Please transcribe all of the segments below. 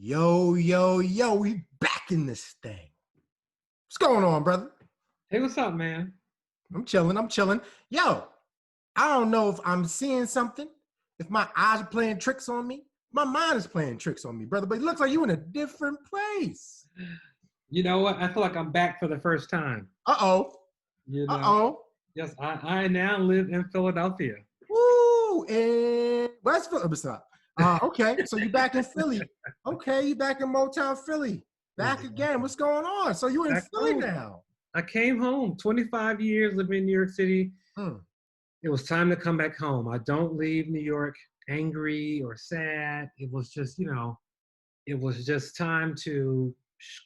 Yo, yo, yo, we back in this thing. What's going on, brother? Hey, what's up, man? I'm chilling. Yo, I don't know if I'm seeing something, if my eyes are playing tricks on me. My mind is playing tricks on me, brother, but it looks like you in a different place. You know what? I feel like I'm back for the first time. Uh-oh. You know, Uh-oh. yes, I now live in Philadelphia. Woo! And West Philly. Stop. Okay, so you back in Philly. Okay, you back in Motown Philly. Back again. Exactly. What's going on? So you in Back Philly home. now. I came home. 25 years living in New York City. Hmm. It was time to come back home. I don't leave New York angry or sad. It was just, it was just time to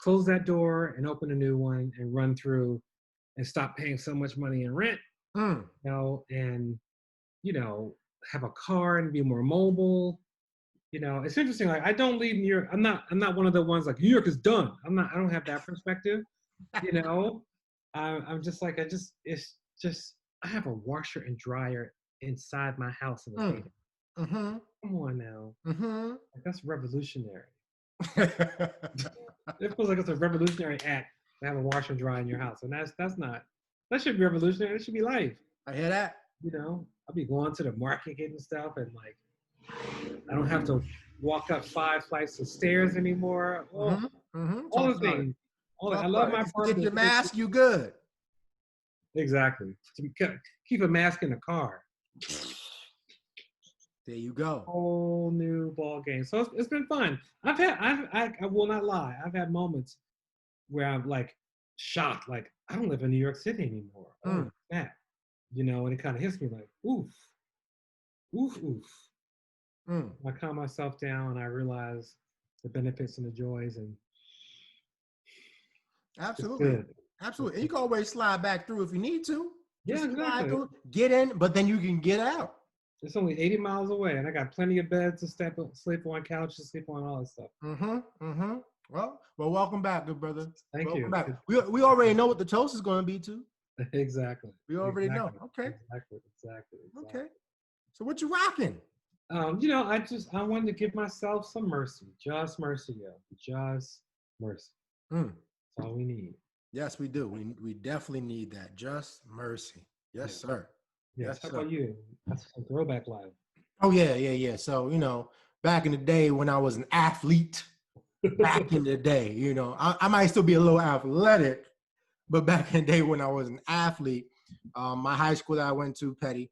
close that door and open a new one and run through and stop paying so much money in rent, Hmm. and you know, have a car and be more mobile. It's interesting. Like I don't leave New York. I'm not one of the ones like New York is done. I don't have that perspective. You know, I'm just like it's just I have a washer and dryer inside my house in the Hmm. day. Mm-hmm. Come on now, Mm-hmm. like, that's revolutionary. It feels like it's a revolutionary act to have a washer and dryer in your house, and that's not. That should be revolutionary. It should be life. I hear that. I'll be going to the market getting stuff, and like I don't have to walk up 5 flights of stairs anymore. Oh, Mm-hmm. Mm-hmm. all Talk the about it. things. I Talk love about it. my You forget apartment. your mask, you good. Exactly. Keep a mask in the car. There you go. Whole new ball game. So it's been fun. I will not lie. I've had moments where I'm like shocked, like I don't live in New York City anymore. Oh, Mm. that. And it kind of hits me like, oof, oof, oof. Mm. I calm myself down and I realize the benefits and the joys, and it's Absolutely. good. Absolutely. And you can always slide back through if you need to. Yeah, Just slide exactly. through, get in, but then you can get out. It's only 80 miles away, and I got plenty of beds to sleep on, couches, sleep on, all that stuff. Mm-hmm. Mm-hmm. Well, welcome back, good brother. Thank Welcome you. back. We already know what the toast is going to be too. Exactly. We already know. Exactly. Okay. Exactly. Exactly. Okay. Exactly. So what you rocking? I wanted to give myself some mercy, just mercy, yo, just mercy. Mm. That's all we need. Yes, we do. We definitely need that. Just mercy. Yes, Yeah. sir. Yes. Yes, How sir. about you? That's a throwback live. Oh yeah. So, back in the day when I was an athlete, back in the day, I might still be a little athletic, but back in the day when I was an athlete, my high school that I went to, Petty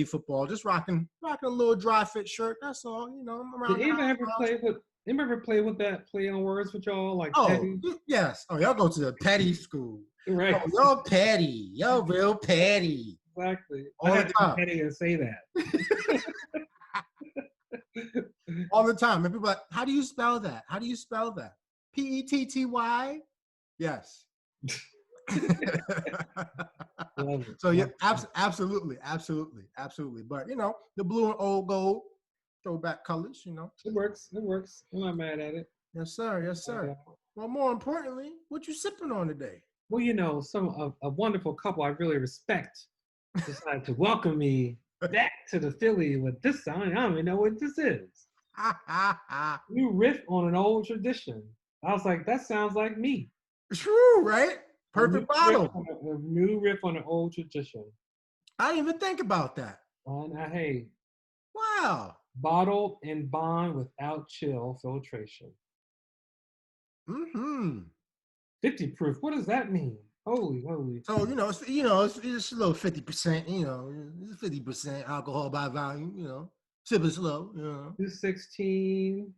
football, just rocking a little dry fit shirt. That's all. I'm Did around the anybody ever house. play with? Anybody ever play with that play on words with y'all, like Oh, petty? yes. Oh, y'all go to the petty school. Right. Oh, y'all petty. Y'all real petty. Exactly. I All the had to be time. petty and say that. All the time. And people are like, how do you spell that? How do you spell that? Petty? Yes. Love it. So yeah, Love it. absolutely. But the blue and old gold throwback colors. It works. It works. I'm not mad at it. Yes, sir. Yes, sir. Well, more importantly, what you sipping on today? Well, a wonderful couple I really respect decided to welcome me back to the Philly with this song. I don't even know what this is. New riff on an old tradition. I was like, that sounds like me. True, right? A new Perfect riff bottle. on a new riff on an old tradition. I didn't even think about that. Hey, Wow. bottled and bond without chill filtration. Mm-hmm. 50 proof. What does that mean? Holy, holy. So it's a little 50%. 50% alcohol by volume. Sip it slow. 216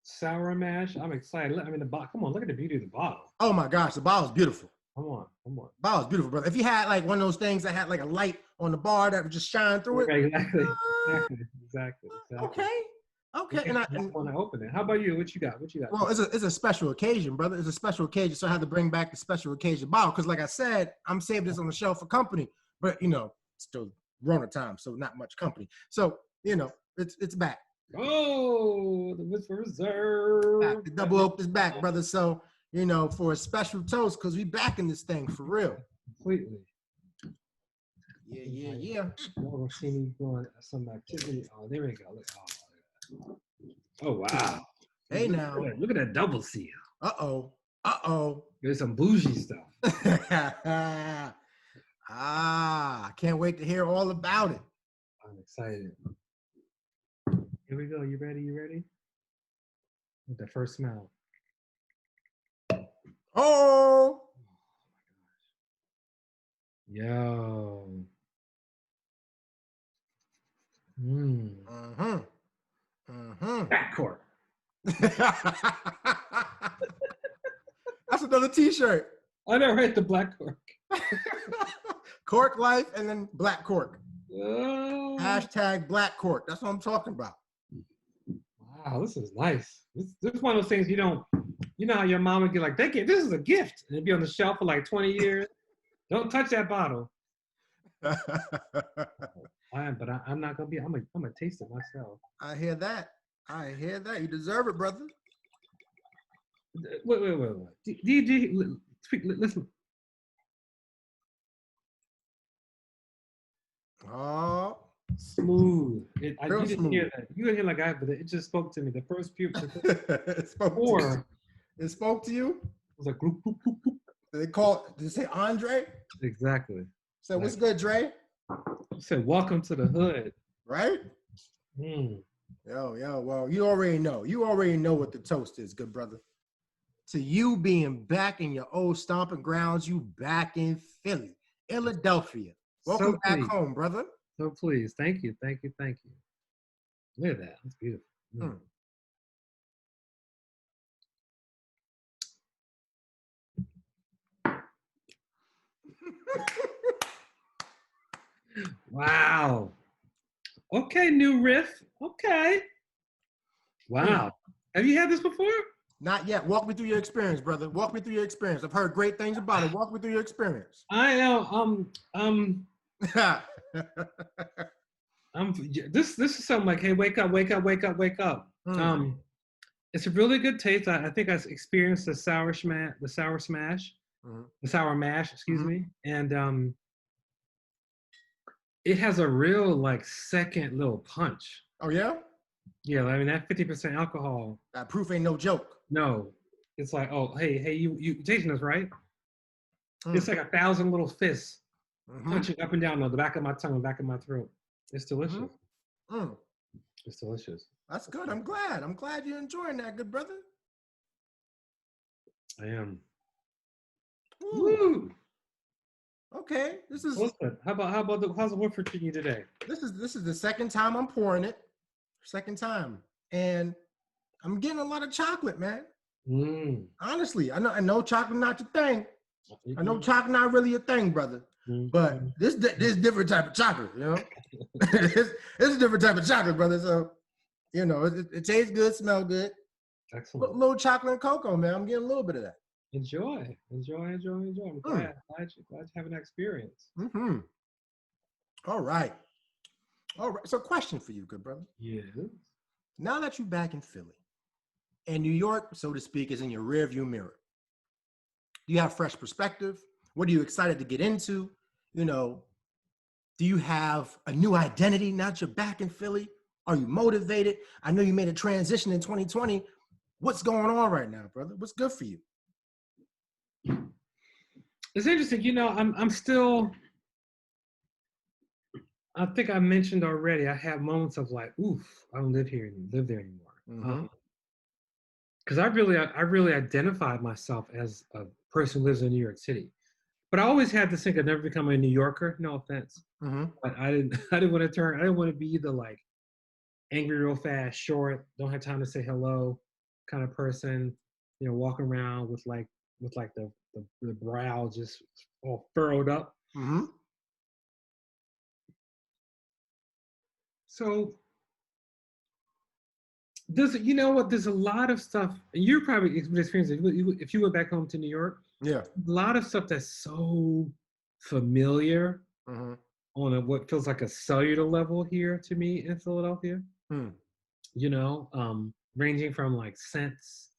sour mash. I'm excited. I mean, the bottle. Come on, look at the beauty of the bottle. Oh my gosh, the bottle's beautiful. Come on, come on. Bottle's beautiful, brother. If you had like one of those things that had like a light on the bar that would just shine through it. Right, exactly. Okay. Okay. Makes me want to open it. How about you? What you got? Well, it's a special occasion, brother. It's a special occasion, so I had to bring back the special occasion bottle because, like I said, I'm saving this on the shelf for company, but still Rona time, so not much company. So it's back. Oh, the Whisper Reserve. The double oak is back, brother. So for a special toast because we back in this thing for real. Completely. Yeah. Y'all gonna see me doing some activity. Oh, there we go. Look. Oh wow. Hey now. Look at that double seal. Uh-oh. Uh-oh. There's some bougie stuff. I can't wait to hear all about it. I'm excited. Here we go. You ready? You ready? With the first smell. Oh. Yo. Mm-hmm. Mm-hmm. Back cork. That's another t-shirt. I never read the black cork. Cork life and then black cork. Oh. Hashtag black cork. That's what I'm talking about. Wow, this is nice. This is one of those things you know how your mom would get like, this is a gift. And it'd be on the shelf for like 20 years. Don't touch that bottle. I'm not gonna be. I'm gonna taste it myself. I hear that. I hear that. You deserve it, brother. Wait. Listen. Oh, smooth. You didn't smooth. hear that. You didn't hear like I, but it just spoke to me. The first puke. It spoke to you. It was like gloop, poop, poop, poop. Did it say André? Exactly. So what's good, Dre? You said welcome to the hood. Right? Yo. Well, you already know. You already know what the toast is, good brother. To you being back in your old stomping grounds, you back in Philly, Philadelphia. Welcome back home, brother. So please. Thank you. Look at that. That's beautiful. Wow. Okay, new riff. Okay. Wow. Have you had this before? Not yet. Walk me through your experience, brother. Walk me through your experience. I've heard great things about it. Walk me through your experience. I know. This is something like, hey, wake up. It's a really good taste. I think I experienced the sour mash, excuse me, and it has a real like second little punch. Oh yeah? Yeah, I mean that 50% alcohol. That proof ain't no joke. No, it's like, oh, hey, you tasting this, right? It's like 1,000 little fists punching up and down on the back of my tongue, the back of my throat. It's delicious. It's delicious. That's good. I'm glad you're enjoying that, good brother. I am. Woo. Okay, this is. Listen, how's the Woodford treating you today? This is the second time I'm pouring it. Second time, and I'm getting a lot of chocolate, man. Honestly, I know chocolate not your thing. I know chocolate not really a thing, brother. But this different type of chocolate, you know. It's a different type of chocolate, brother. So, you know, it tastes good, smell good. Excellent. A little chocolate and cocoa, man. I'm getting a little bit of that. Enjoy. I'm glad you're having that experience. All right. So, question for you, good brother. Yes. Now that you're back in Philly, and New York, so to speak, is in your rearview mirror, do you have fresh perspective? What are you excited to get into? You know, do you have a new identity now that you're back in Philly? Are you motivated? I know you made a transition in 2020. What's going on right now, brother? What's good for you? It's interesting. You know, I'm still. I think I mentioned already. I have moments of like, oof, I don't live there anymore. Because I really identified myself as a person who lives in New York City. But I always had this thing of never becoming a New Yorker. No offense, but I didn't want to be the like angry real fast, short, don't have time to say hello kind of person. You know, walking around with the brow just all furrowed up. So there's a lot of stuff. You're probably experiencing if you went back home to New York. Yeah, a lot of stuff that's so familiar on what feels like a cellular level here to me in Philadelphia. You know, ranging from like scents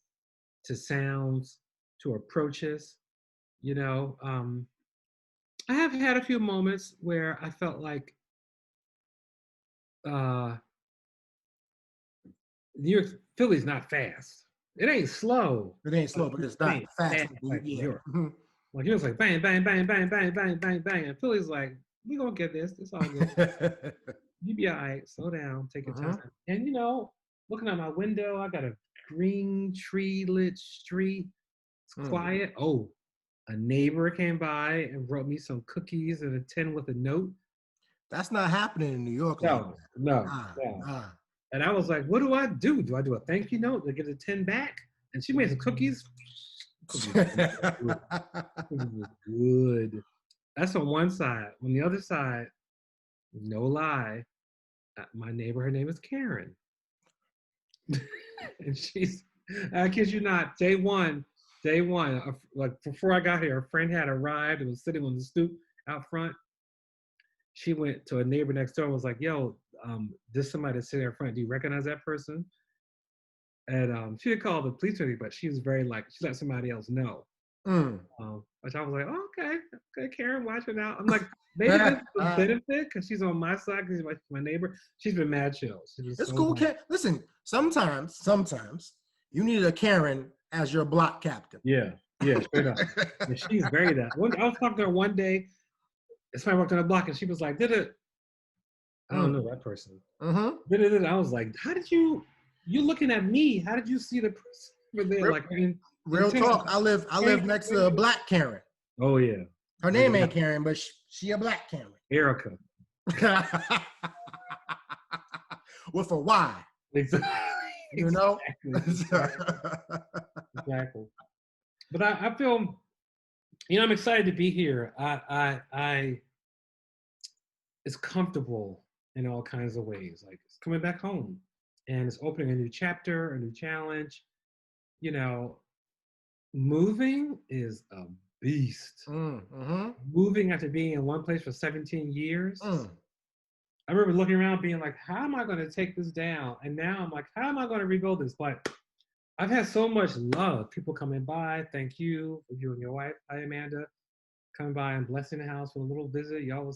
to sounds to approaches. You know, I have had a few moments where I felt like New York, Philly's not fast. It ain't slow. It ain't slow, but it's not fast. Like New Yeah. York. Like New York's like bang, bang, bang, bang, bang, bang, bang, bang. And Philly's like, we gonna get this. It's all good. You be all right. Slow down. Take your time. And looking out my window, I got a green tree lit street. It's quiet. Oh, a neighbor came by and wrote me some cookies and a tin with a note. That's not happening in New York. No. Nah. And I was like, what do I do? Do I do a thank you note to get a 10 back? And she made some cookies. Cookies was good. That's on one side. On the other side, no lie, my neighbor, her name is Karen. And she's, I kid you not, day one, like before I got here, a friend had arrived and was sitting on the stoop out front. She went to a neighbor next door and was like, yo, there's somebody that's sitting in front. Do you recognize that person? And she had called the police with me, but she was very like, she let somebody else know. Which I was like, oh, okay, Karen, watching out. I'm like, maybe this is a benefit because she's on my side because she's my neighbor. She's been mad chill. It's cool. Listen, sometimes you need a Karen as your block captain. Yeah, straight up. And she's very that. I was talking to her one day. Somebody walked on the block and she was like, did it? I don't know that person. I was like, how did you looking at me? How did you see the person over there? Like, real talk. I live next to a black Karen. Oh yeah. Her name ain't Karen, but she a black Karen. Erica. With a Y. Exactly. You know? Exactly. But I feel, I'm excited to be here. I it's comfortable in all kinds of ways. Like it's coming back home and it's opening a new chapter, a new challenge. Moving is a beast. Moving after being in one place for 17 years. I remember looking around being like, how am I going to take this down? And now I'm like, how am I going to rebuild this? But I've had so much love. People coming by. Thank you for you and your wife. Hi, Amanda. Coming by and blessing the house for a little visit. Y'all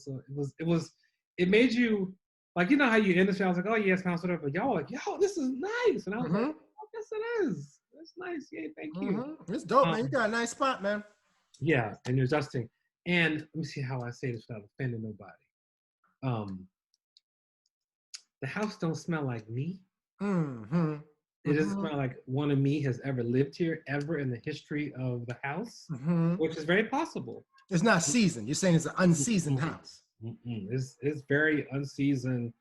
it made you, like, how you end the show. I was like, oh, yes, house, whatever. But y'all were like, yo, this is nice. And I was like, oh, yes, it is. It's nice. Yeah, thank you. It's dope, man. You got a nice spot, man. Yeah, and you're adjusting. And let me see how I say this without offending nobody. The house don't smell like me. It doesn't smell like one of me has ever lived here, ever in the history of the house, which is very possible. It's not seasoned. You're saying it's an unseasoned house. It's very unseasoned.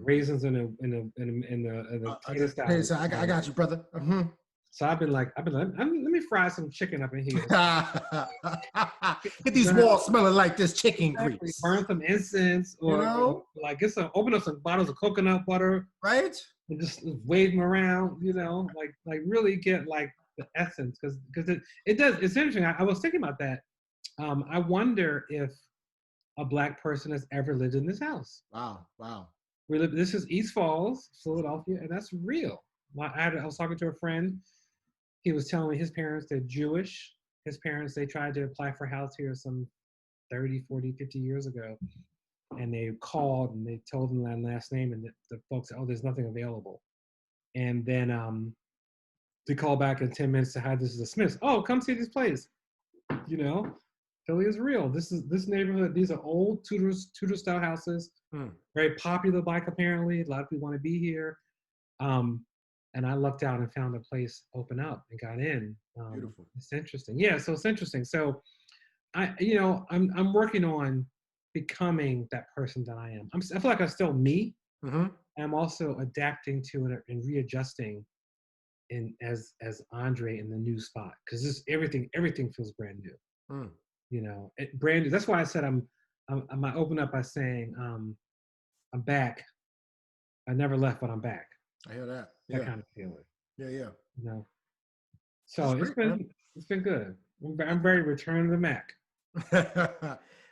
Raisins in the potato salad. So I got you, brother. So I've been like, let me fry some chicken up in here. Get these walls smelling like this chicken grease. Burn some incense, or like open up some bottles of coconut butter, right? And just wave them around, like really get like the essence, because it does. It's interesting. I was thinking about that. I wonder if a Black person has ever lived in this house. Wow. This is East Falls, Philadelphia, and that's real. I was talking to a friend. He was telling me his parents, they're Jewish. His parents, they tried to apply for a house here some 30, 40, 50 years ago. And they called and they told them that last name, and the folks said, oh, there's nothing available. And then they called back in 10 minutes to have this dismissed. Oh, come see this place. Philly is real. This neighborhood. These are old Tudor style houses. Very popular Black, apparently. A lot of people want to be here. And I lucked out and found a place open up and got in. Beautiful. It's interesting. Yeah, so it's interesting. So I'm working on becoming that person that I am. I feel like I'm still me. I'm also adapting to it and readjusting as André in the new spot, because everything feels brand new. Brand new. That's why I said I might open up by saying I'm back. I never left, but I'm back. I hear that. That kind of feeling. Yeah. So it's been good. I'm very return to the Mac.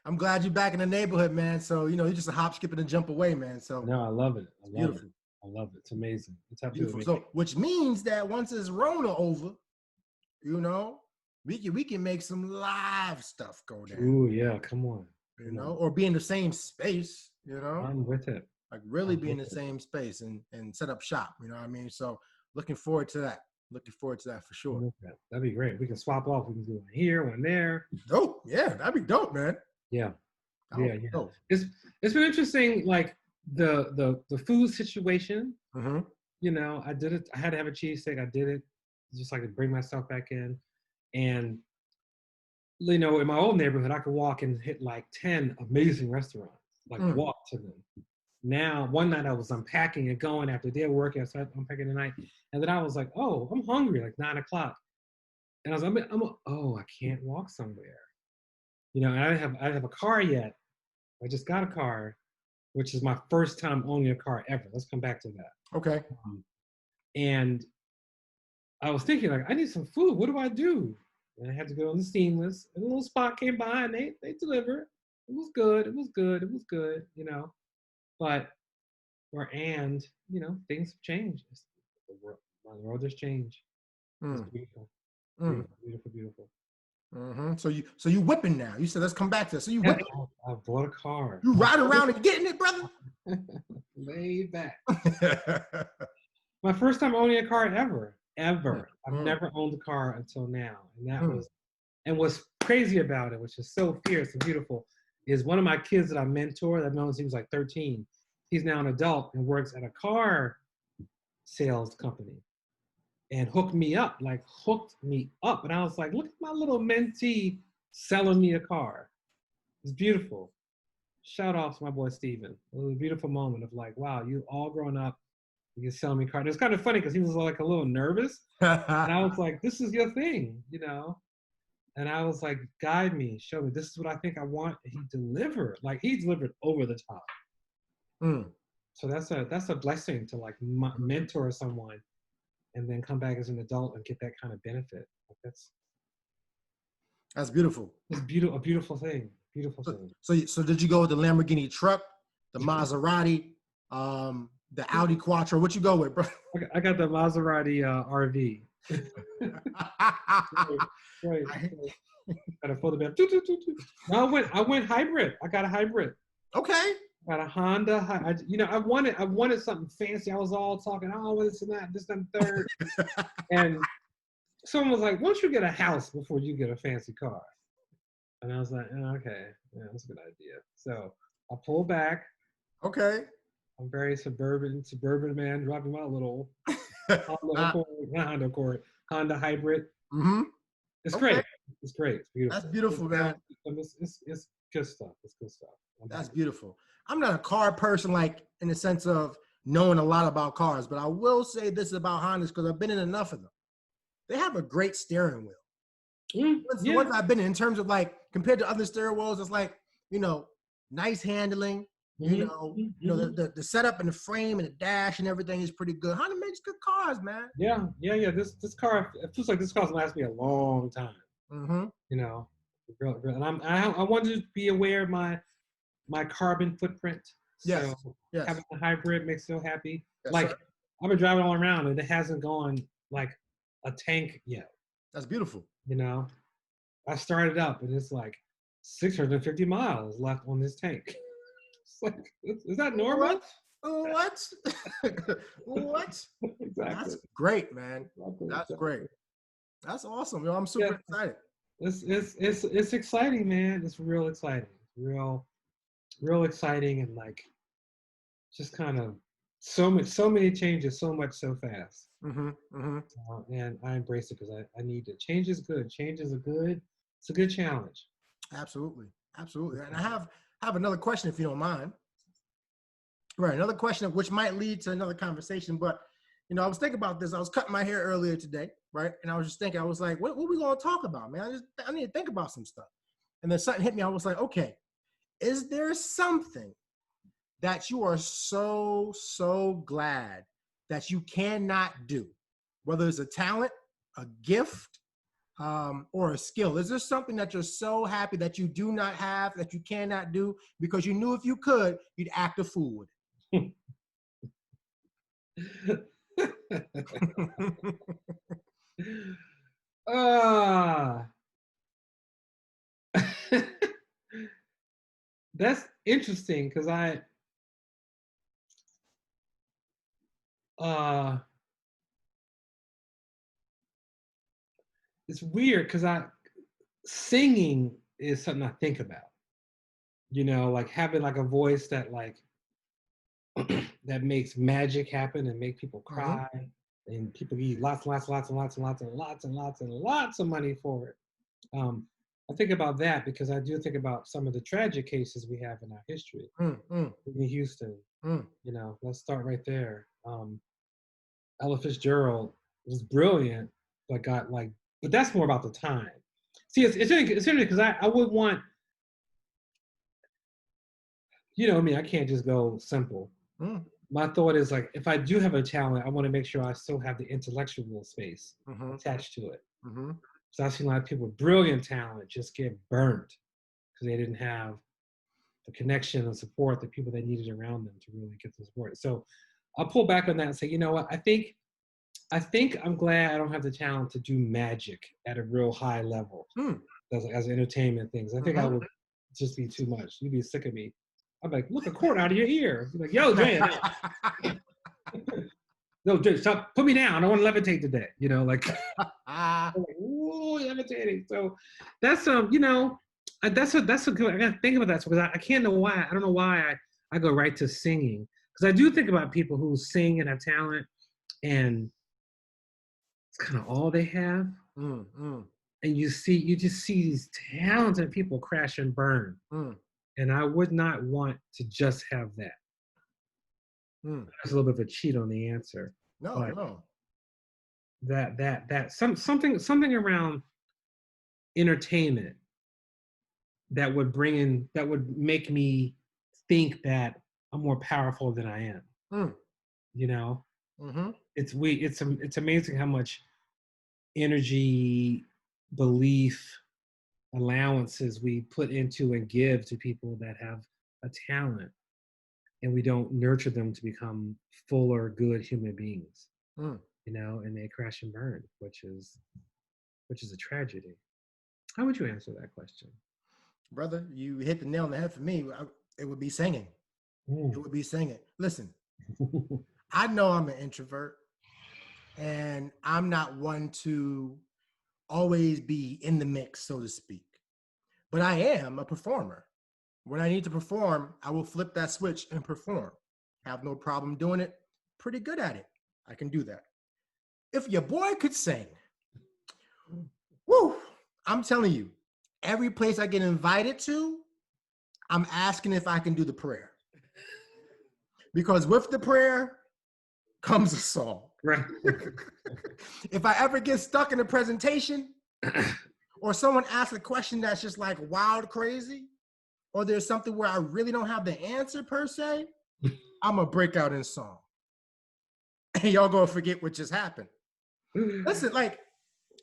I'm glad you're back in the neighborhood, man. So you're just a hop, skip, and a jump away, man. So no, I love it. I love it. It's amazing. It's absolutely beautiful. So, which means that once it's Rona over, we can make some live stuff go down. Ooh, yeah, come on. Or be in the same space. I'm with it. like really be in the same space and set up shop. You know what I mean? So looking forward to that. Looking forward to that for sure. That'd be great. We can swap off. We can do one here, one there. Dope. Yeah, that'd be dope, man. Yeah. Yeah. Dope. It's been interesting, like the food situation. Mm-hmm. You know, I did it. I had to have a cheesesteak. I did it just like to bring myself back in. And you know, in my old neighborhood, I could walk and hit like 10 amazing restaurants, like walk to them. Now, one night I was unpacking and going after a day of work. I started unpacking the night. And then I was like, oh, I'm hungry, like 9 o'clock. And I was like, oh, I can't walk somewhere. You know, and I didn't have a car yet. I just got a car, which is my first time owning a car ever. Let's come back to that. Okay. And I was thinking, like, I need some food. What do I do? And I had to go on the Seamless. And a little spot came by, and they delivered. It was good. It was good. It was good. You know, but you know, things have changed. My world has changed. It's beautiful. Beautiful, beautiful, beautiful. Mm-hmm. So you whipping now. You said let's come back to this. So you whipping. I bought a car. You ride around and getting it, brother. Lay back. My first time owning a car ever. I've never owned a car until now. And that was, and what's crazy about it, which is so fierce and beautiful, is one of my kids that I mentor, that I've known since he was like 13. He's now an adult and works at a car sales company and hooked me up. And I was like, look at my little mentee selling me a car. It's beautiful. Shout out to my boy Steven. It was a beautiful moment of like, wow, you all grown up. You can sell me cars. It was kind of funny because he was like a little nervous. And I was like, this is your thing, you know? And I was like, guide me, show me. This is what I think I want. He delivered. Like, he delivered over the top. So that's a blessing to like mentor someone and then come back as an adult and get that kind of benefit. Like that's beautiful. It's a beautiful thing. Beautiful thing. So did you go with the Lamborghini truck, the Maserati, the Audi Quattro? What you go with, bro? I got the Maserati RV. right. Got a photo band. No, I went hybrid. I got a hybrid. Okay. Got a Honda. You know, I wanted something fancy. I was all talking, oh, this and that, this and third. And someone was like, why don't you get a house before you get a fancy car? And I was like, oh, okay, yeah, that's a good idea. So I pulled back. Okay. I'm very suburban man, driving my little Honda Accord, Honda hybrid. Mm-hmm. It's great. It's great. It's beautiful. That's beautiful, man. It's good stuff. It's good stuff. That's beautiful. I'm not a car person, like in the sense of knowing a lot about cars, but I will say this about Hondas because I've been in enough of them. They have a great steering wheel. The ones I've been in terms of like compared to other steering wheels, it's like, you know, nice handling. You know, the setup and the frame and the dash and everything is pretty good. Honda makes good cars, man. Yeah. This car, it feels like this car's last me a long time. You know, and I wanted to be aware of my carbon footprint. Yes. So having a hybrid makes me so happy. Yes, like sir. I've been driving all around and it hasn't gone like a tank yet. That's beautiful. You know, I started up and it's like 650 miles left on this tank. It's like, is that normal? What? What? Exactly. That's great, man. That's great. That's awesome. Yo, I'm super excited. It's exciting, man. It's real exciting. Real exciting, and like just kind of so many changes, so much so fast. And I embrace it because I need it. Change is good. Change is it's a good challenge. Absolutely. And I have another question if you don't mind. Right, another question which might lead to another conversation, but you know, I was thinking about this. I was cutting my hair earlier today, right? And I was just thinking, I was like, what are we gonna talk about, man? I need to think about some stuff. And then something hit me. I was like, okay, is there something that you are so glad that you cannot do? Whether it's a talent, a gift, or a skill. Is there something that you're so happy that you do not have, that you cannot do, because you knew if you could, you'd act a fool with it? That's interesting because uh, it's weird because singing is something I think about. You know, like having like a voice that like that makes magic happen and make people Mm-hmm. cry, and people eat lots of money for it. I think about that because I do think about some of the tragic cases we have in our history. Mm-hmm. In Houston, Mm. you know, let's start right there. Ella Fitzgerald was brilliant, but got like, but that's more about the time. See, it's interesting because I would want, you know, I mean, I can't just go simple. Mm. My thought is like, if I do have a talent, I want to make sure I still have the intellectual space Mm-hmm. attached to it. Mm-hmm. So I've seen a lot of people with brilliant talent just get burnt because they didn't have the connection and support, the people they needed around them to really get the support. So I'll pull back on that and say, you know what, I think I'm glad I don't have the talent to do magic at a real high level Mm. as entertainment things. I think I Mm-hmm. would just be too much. You'd be sick of me. I'm like, look a cord out of your ear. You're like, yo, Dre, no, Dre, stop, put me down. I don't want to levitate today. You know, like, I'm like, ooh, levitating. So that's you know, that's a good. I gotta think about that because I can't know why. I don't know why I go right to singing because I do think about people who sing and have talent and it's kind of all they have. Mm. And you just see these talented people crash and burn. Mm. And I would not want to just have that. Mm. That's a little bit of a cheat on the answer, No, but no. something around entertainment that would make me think that I'm more powerful than I am. Mm. You know, Mm-hmm. it's amazing how much energy, belief, allowances we put into and give to people that have a talent and we don't nurture them to become fuller good human beings, Mm. you know, and they crash and burn, which is a tragedy. How would you answer that question? Brother, you hit the nail on the head for me. It would be singing. It Mm. would be singing. Listen, I know I'm an introvert and I'm not one to always be in the mix, so to speak. But I am a performer. When I need to perform, I will flip that switch and perform. Have no problem doing it. Pretty good at it. I can do that. If your boy could sing, woo, I'm telling you, every place I get invited to, I'm asking if I can do the prayer. Because with the prayer comes a song. Right. If I ever get stuck in a presentation or someone asks a question that's just like wild crazy, or there's something where I really don't have the answer per se, I'm gonna break out in song. And y'all gonna forget what just happened. Listen, like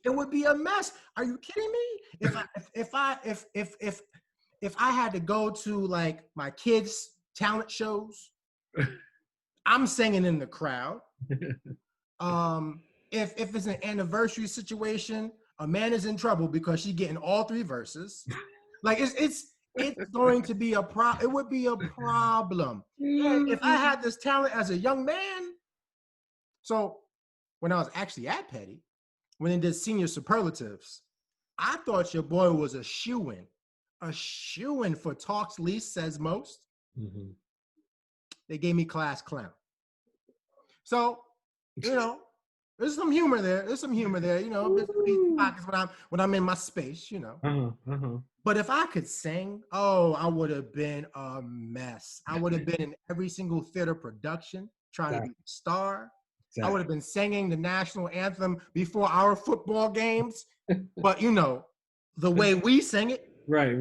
it would be a mess. Are you kidding me? If I had to go to like my kids' talent shows, I'm singing in the crowd. If it's an anniversary situation, a man is in trouble because she's getting all three verses. Like it's going to be a problem. It would be a problem. And if I had this talent as a young man, so when I was actually at Petty, when they did senior superlatives, I thought your boy was a shoo-in for talks least says most. Mm-hmm. They gave me class clown. So, you know, there's some humor there. There's some humor there, you know, bits and pieces, pockets when I'm in my space, you know. But if I could sing, oh, I would have been a mess. I would have been in every single theater production trying to be a star. I would have been singing the national anthem before our football games. But you know, the way we sing it. Right.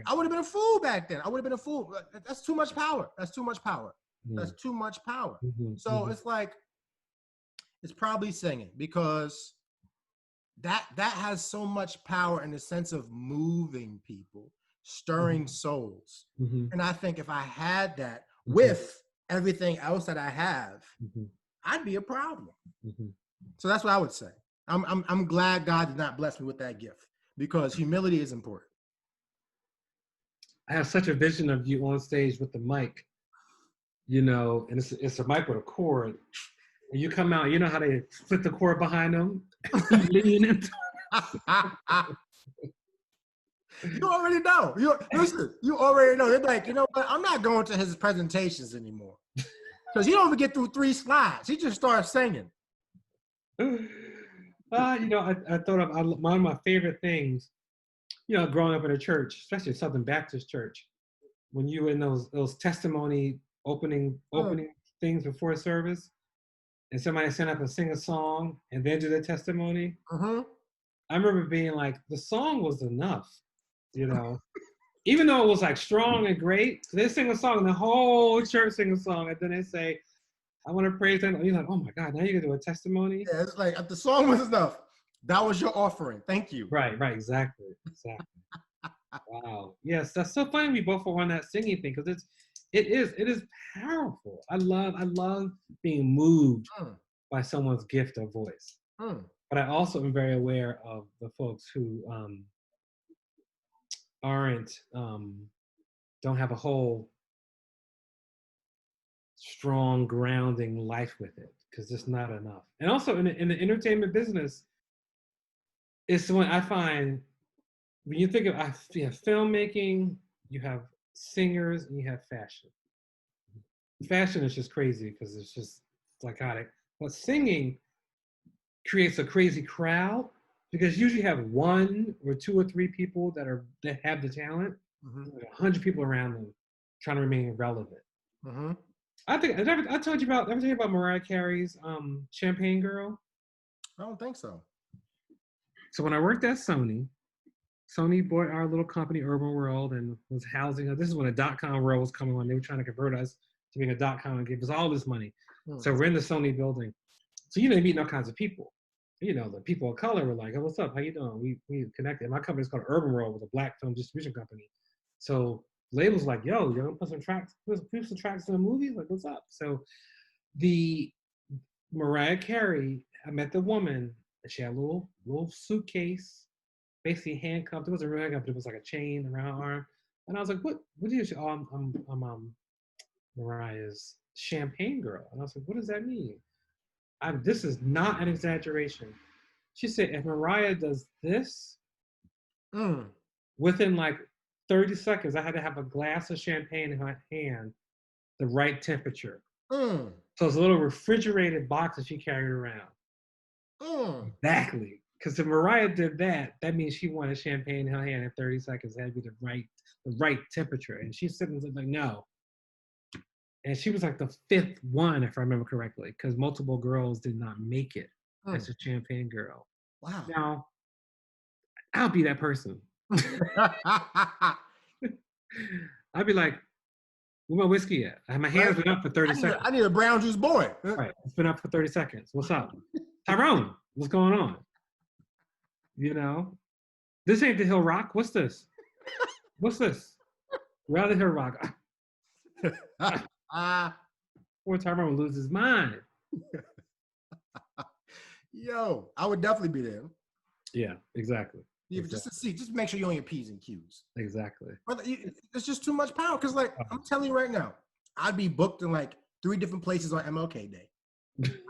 I would have been a fool back then. I would have been a fool. That's too much power. That's too much power. Mm. That's too much power. Mm-hmm. So it's like, it's probably singing because that has so much power in the sense of moving people, stirring souls. And I think if I had that with everything else that I have, I'd be a problem. So that's what I would say. I'm glad God did not bless me with that gift because humility is important. I have such a vision of you on stage with the mic, you know, and it's a mic with a cord, And you come out, you know how they flip the cord behind them? You lean into You already know. Listen, you already know. They're like, you know what? I'm not going to his presentations anymore. Because he don't even get through 3 slides. He just starts singing. You know, I thought of one of my favorite things, you know, growing up in a church, especially a Southern Baptist church, when you were in those testimony opening things before service, and somebody stand up and sing a song and then do their testimony. Mm-hmm. I remember being like, the song was enough, you know, even though it was like strong and great. They sing a song and the whole church sing a song, and then they say, I want to praise them. And you're like, oh my God, now you're gonna do a testimony. Yeah, it's like if the song was enough, that was your offering. Thank you. Right, exactly. Wow. Yes, that's so funny. We both were on that singing thing because it is powerful. I love being moved by someone's gift of voice. But I also am very aware of the folks who aren't don't have a whole strong grounding life with it because it's not enough. And also in the entertainment business, it's when I find when you think of you have filmmaking, you have singers, and you have fashion. Fashion is just crazy because it's just psychotic. But singing creates a crazy crowd because you usually have 1 or 2 or 3 people that have the talent, 100 people around them trying to remain relevant. I think I told you about everything about Mariah Carey's Champagne Girl. I don't think so. So when I worked at Sony bought our little company, Urban World, and was housing us. This is when the .com world was coming on. They were trying to convert us to being a .com and give us all this money. So we're in the Sony building. So, you know, you're meeting all kinds of people. You know, the people of color were like, oh, what's up? How you doing? We connected. My company's called Urban World, with a black film distribution company. So labels like, yo, you're gonna put some tracks in the movie? Like, what's up? So the Mariah Carey, I met the woman, and she had a little suitcase, basically handcuffed. It wasn't really handcuffed, it was like a chain around her arm. And I was like, what do you? Oh, I'm Mariah's Champagne Girl. And I was like, what does that mean? This is not an exaggeration. She said, if Mariah does this, within like 30 seconds, I had to have a glass of champagne in her hand, the right temperature. So it's a little refrigerated box that she carried around. Exactly. Because if Mariah did that, that means she wanted champagne in her hand in 30 seconds. It had to be the right temperature. And she's sitting there like, no. And she was like the 5th one, if I remember correctly, because multiple girls did not make it as a Champagne Girl. Wow. Now, I'll be that person. I'd be like, where my whiskey at? My hand's been up for 30 seconds. I need a brown juice boy. Right, it's been up for 30 seconds. What's up? Tyrone, what's going on? You know, this ain't the Hill Rock. What's this? What's this? We're out of Hill Rock. Poor Tyrone will lose his mind. Yo, I would definitely be there. Yeah, exactly. Just to see, just make sure you're on your P's and Q's. Exactly. But it's just too much power. Because, like, I'm telling you right now, I'd be booked in like 3 different places on MLK Day.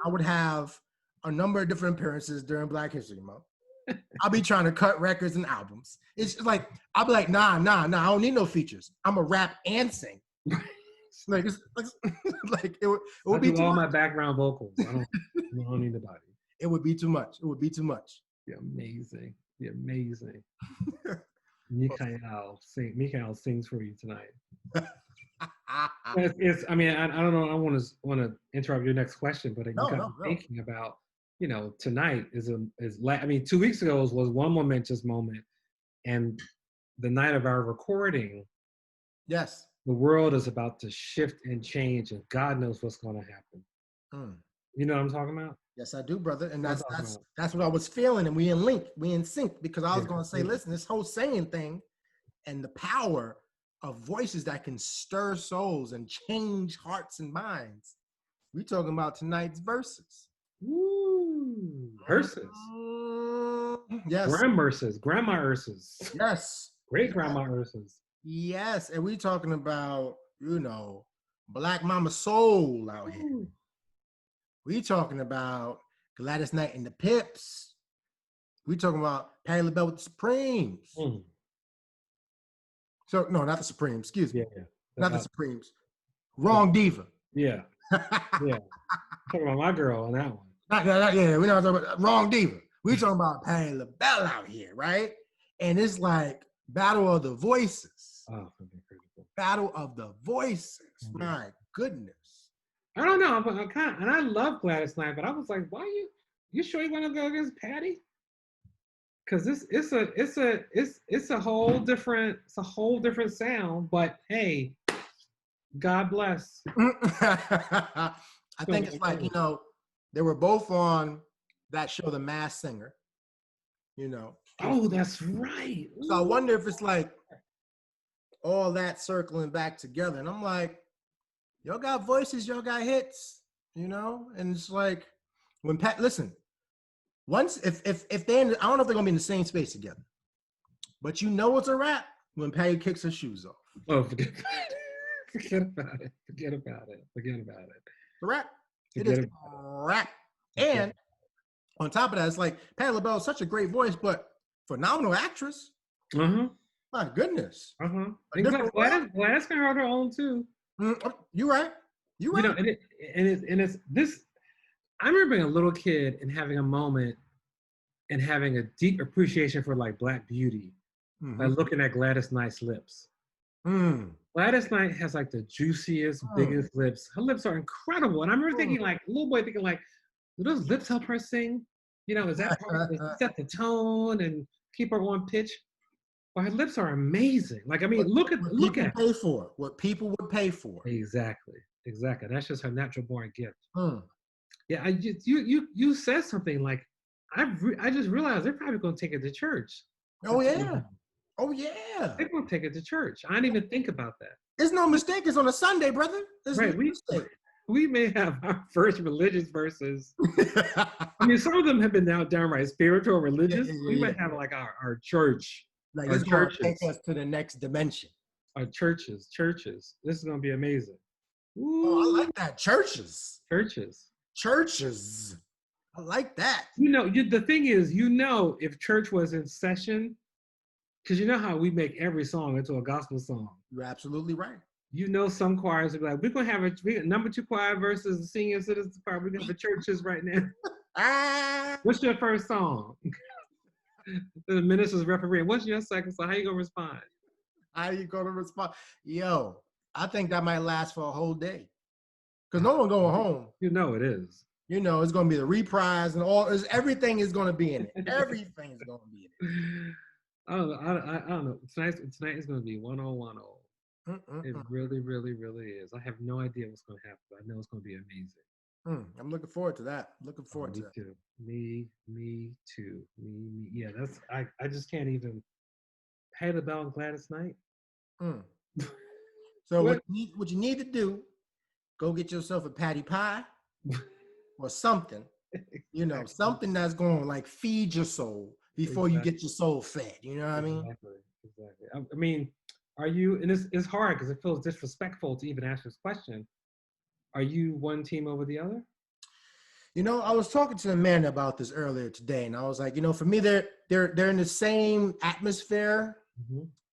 I would have a number of different appearances during Black History Month. I'll be trying to cut records and albums. It's like, I'll be like, nah, I don't need no features. I'm a rap and sing. Like, it would be too all much. my background vocals. I don't need the body. It would be too much. It would be too much. You're amazing. You're amazing. Mikael sings for you tonight. I mean, I don't know. I want to interrupt your next question, but thinking about, you know, tonight is 2 weeks ago was one momentous moment, and the night of our recording. Yes. The world is about to shift and change, and God knows what's going to happen. You know what I'm talking about? Yes, I do, brother. And that's what I was feeling. And we in sync, because I was going to say, listen, this whole singing thing and the power of voices that can stir souls and change hearts and minds. We talking about tonight's verses. Woo! Verses. Yes. Grandma Urses. Yes. Great Grandma Urses. Yes. And we talking about, you know, Black Mama Soul out here. We talking about Gladys Knight and the Pips. We talking about Patti LaBelle with the Supremes. Mm. So no, not the Supremes. Excuse me, Yeah. not the Supremes. Wrong diva. Yeah. Yeah. Talking about my girl on that one. Yeah, we're not talking about wrong diva. We talking about Patti LaBelle out here, right? And it's like Battle of the Voices. Oh, critical. Battle of the Voices. Mm-hmm. My goodness. I don't know, but and I love Gladys Knight, but I was like, why you sure you want to go against Patty? Because it's a whole different sound. But hey, God bless. I think it's like, they were both on that show, The Masked Singer, Oh, that's right. So I wonder if it's like all that circling back together. And I'm like, y'all got voices, y'all got hits, and it's like when listen, once if they, I don't know if they're gonna be in the same space together, but it's a wrap when Patty kicks her shoes off. Oh, forget about it. Forget about it. The wrap. It is a wrap. And on top of that, it's like Patti LaBelle is such a great voice, but phenomenal actress. Uh-huh. My goodness. Uh-huh. And Gladys can hold her own too. You're right. You're right. And it's this. I remember being a little kid and having a moment and having a deep appreciation for like Black beauty by looking at Gladys Knight's lips. Gladys Knight has like the juiciest, biggest lips. Her lips are incredible. And I remember thinking like, little boy thinking like, do those lips help her sing? Is that part to set the tone and keep her on pitch? But her lips are amazing. Like, I mean, look at pay for what people would pay for. Exactly. That's just her natural born gift. Yeah, you said something like, I just realized they're probably going to take it to church. Oh yeah. They're going to take it to church. I didn't even think about that. There's no mistake. It's on a Sunday, brother. Right. We may have our first religious verses. I mean, some of them have been now downright spiritual, religious. We might have like our church. Like it's going to take us to the next dimension. Our churches. This is going to be amazing. Ooh. Oh, I like that. Churches. I like that. The thing is, if church was in session, because you know how we make every song into a gospel song. You're absolutely right. Some choirs would be like, we're going to have number 2 choir versus the senior citizens choir. We're going to have churches right now. What's your first song? The minister's referee. What's your second song? How you going to respond? Yo, I think that might last for a whole day. Because no one going home. It is. It's going to be the reprise and everything is going to be in it. Everything is going to be in it. I don't know. Tonight is going to be 101. It really, really, really is. I have no idea what's going to happen, but I know it's going to be amazing. I'm looking forward to that. Me too. Me too. Me. Yeah, I just can't even. Patti LaBelle and Gladys Knight. So what you need to do, go get yourself a patty pie or something. Something that's going to like feed your soul before you get your soul fed. You know what I mean? Exactly. I mean, are you, and it's hard because it feels disrespectful to even ask this question. Are you one team over the other? I was talking to Amanda about this earlier today, and I was like, for me, they're in the same atmosphere.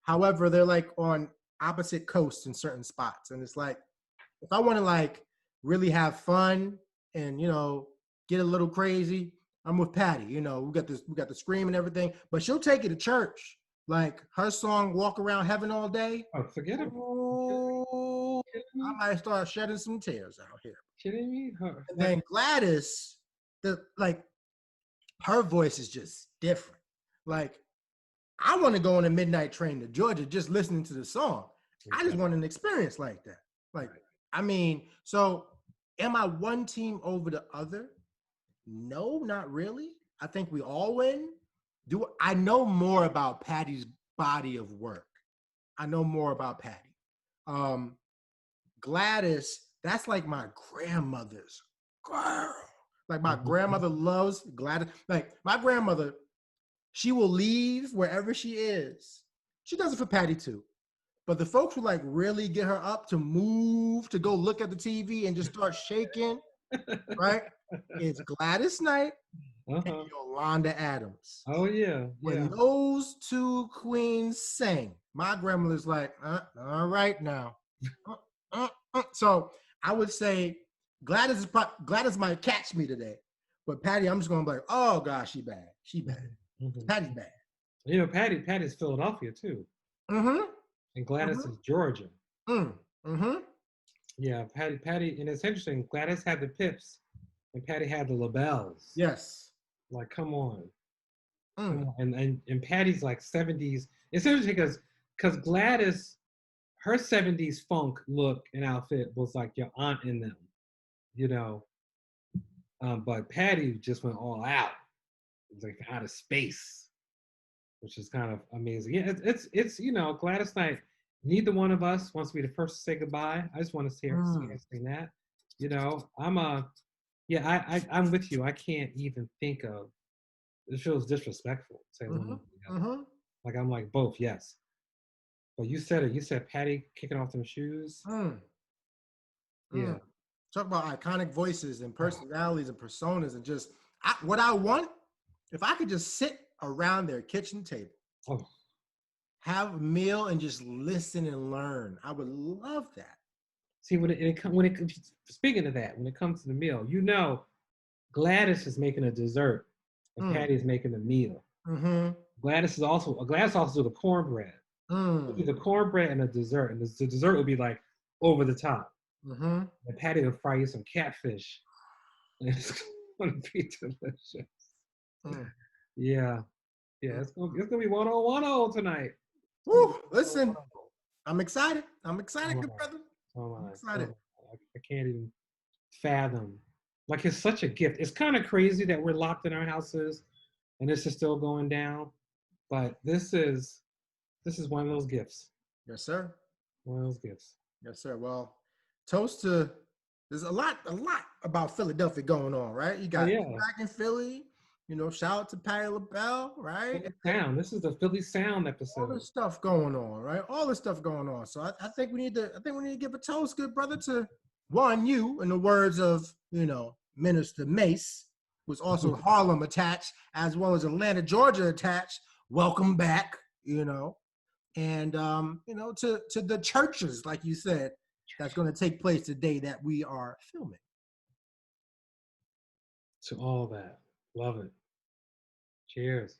However, they're like on opposite coasts in certain spots. And it's like, if I want to like really have fun and, get a little crazy, I'm with Patty. We got the scream and everything, but she'll take you to church. Like her song "Walk Around Heaven All Day." Oh, forget it. I might start shedding some tears out here. Kidding me? And then Gladys, her voice is just different. Like, I want to go on a midnight train to Georgia just listening to the song. I just want an experience like that. Like, I mean, so am I one team over the other? No, not really. I think we all win. I know more about Patty's body of work. I know more about Patty. Gladys, that's like my grandmother's girl. Like my grandmother loves Gladys. Like my grandmother, she will leave wherever she is. She does it for Patty too. But the folks who like really get her up to move, to go look at the TV and just start shaking, right? It's Gladys Knight and Uh-huh. Yolanda Adams. Oh yeah, When yeah. those two queens sang, my grandmother's like, all right now. So I would say Gladys might catch me today, but Patty, I'm just gonna be like, oh gosh, she bad. She bad. Mhm. Patty's bad. You know, Patty's Philadelphia too, Mm-hmm. and Gladys Mm-hmm. is Georgia. Mm-hmm. Yeah, Patty, and it's interesting. Gladys had the pips, and Patty had the labels. Yes. Like, come on, Mm. come on, and Patty's like '70s. It's interesting because Gladys, her '70s funk look and outfit was like your aunt in them, you know. But Patty just went all out. It was like out of space, which is kind of amazing. Yeah, it's Gladys Knight. Neither one of us wants to be the first to say goodbye. I just want to see her Mm. saying that. I'm with you. I can't even think of. It feels disrespectful to say one Mm-hmm. or the other. Mm-hmm. Like I'm like both, yes. But you said it. You said Patty kicking off them shoes. Mm. Yeah. Mm. Talk about iconic voices and Oh, personalities and personas and just what I want, if I could just sit around their kitchen table, oh. have a meal and just listen and learn. I would love that. See speaking of that, when it comes to the meal, Gladys is making a dessert and Mm. Patty is making a meal. Mm-hmm. Gladys also do the cornbread. Mm. Do the cornbread and a dessert, and the dessert would be like over the top. Mm-hmm. And Patty will fry you some catfish. And it's gonna be delicious. Mm. Yeah, yeah, Mm. it's gonna be 101 tonight. It's gonna be Woo, listen, 101. I'm excited. I'm excited, Oh good my, brother. oh I'm my, excited. I can't even fathom. Like it's such a gift. It's kind of crazy that we're locked in our houses and this is still going down. But this is one of those gifts. Yes, sir. One of those gifts. Yes, sir. Well, toast to there's a lot about Philadelphia going on, right? You Oh got yeah. back in Philly, shout out to Patty LaBelle, right? Philly Sound. This is the Philly Sound All episode. this stuff going on, right? All this stuff going on. So I think we need to give a toast, good brother, to one, you, in the words of, Minister Mace, who's also Harlem attached, as well as Atlanta, Georgia attached. Welcome back, and to the churches, like you said, that's going to take place today that we are filming. To all that. Love it. Cheers.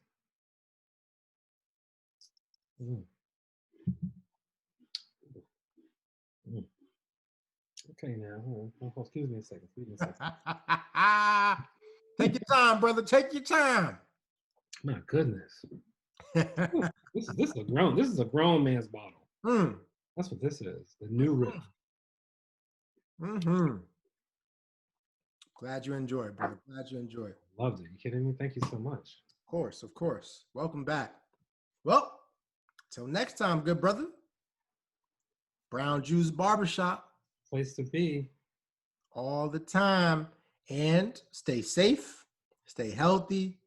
Mm. Mm. Okay, now. Excuse me a second. Excuse me a second. Take your time, brother. Take your time. My goodness. Ooh, this is a grown man's bottle. Mm. That's what this is. The new riff. Mm-hmm. Glad you enjoyed, brother. Glad you enjoyed. Loved it. You kidding me? Thank you so much. Of course, of course. Welcome back. Well, till next time, good brother. Brown Juice Barbershop Place to be. all the time. And stay safe, stay healthy.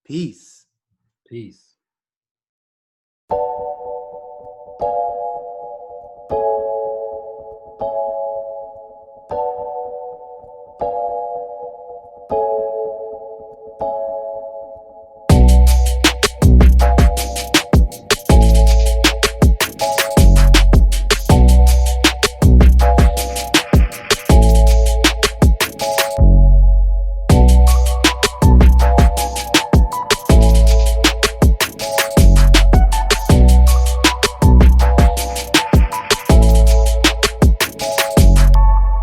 Peace. Peace.